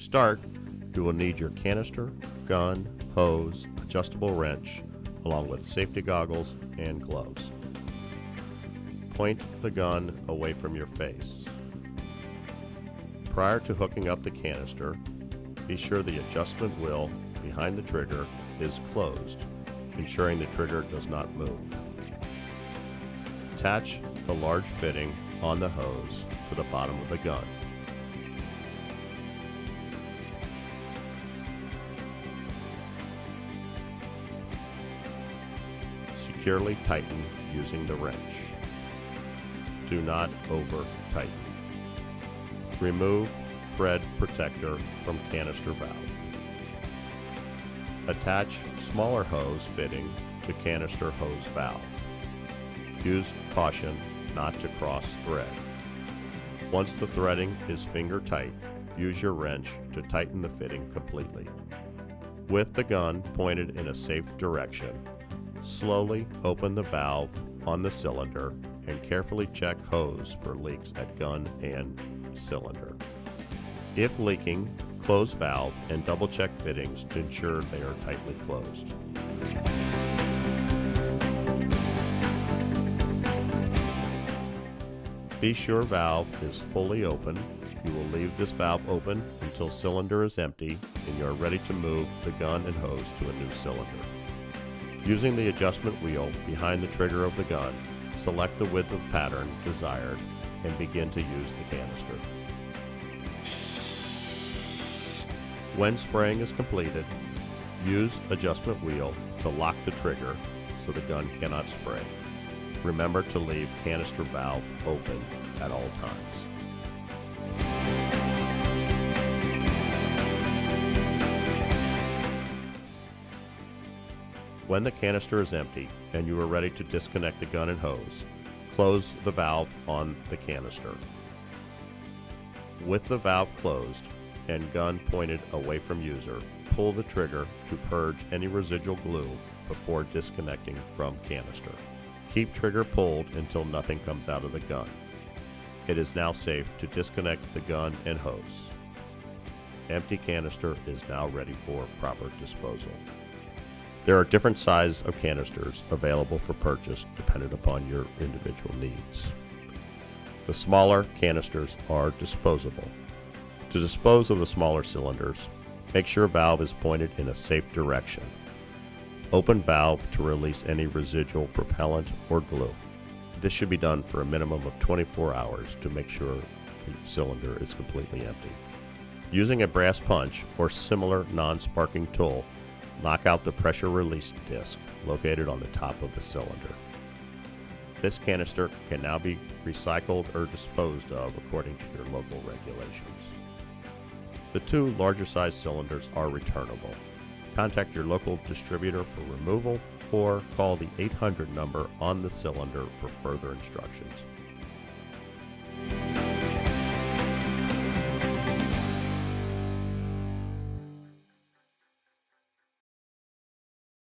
start, you will need your canister, gun, hose, adjustable wrench, along with safety goggles and gloves. Point the gun away from your face. Prior to hooking up the canister, be sure the adjustment wheel behind the trigger is closed, ensuring the trigger does not move. Attach the large fitting on the hose to the bottom of the gun. Securely tighten using the wrench. Do not over tighten. Remove thread protector from canister valve. Attach smaller hose fitting to canister hose valve. Use caution not to cross thread. Once the threading is finger tight, use your wrench to tighten the fitting completely. With the gun pointed in a safe direction, slowly open the valve on the cylinder and carefully check hose for leaks at gun and cylinder. If leaking, close valve and double check fittings to ensure they are tightly closed. Be sure valve is fully open. You will leave this valve open until cylinder is empty and you are ready to move the gun and hose to a new cylinder. Using the adjustment wheel behind the trigger of the gun, select the width of pattern desired and begin to use the canister. When spraying is completed, use adjustment wheel to lock the trigger so the gun cannot spray. Remember to leave canister valve open at all times. When the canister is empty and you are ready to disconnect the gun and hose, close the valve on the canister. With the valve closed and gun pointed away from user, pull the trigger to purge any residual glue before disconnecting from canister. Keep trigger pulled until nothing comes out of the gun. It is now safe to disconnect the gun and hose. Empty canister is now ready for proper disposal. There are different sizes of canisters available for purchase dependent upon your individual needs. The smaller canisters are disposable. To dispose of the smaller cylinders, make sure valve is pointed in a safe direction. Open valve to release any residual propellant or glue. This should be done for a minimum of 24 hours to make sure the cylinder is completely empty. Using a brass punch or similar non-sparking tool, knock out the pressure release disc located on the top of the cylinder. This canister can now be recycled or disposed of according to your local regulations. The two larger size cylinders are returnable. Contact your local distributor for removal or call the 800 number on the cylinder for further instructions.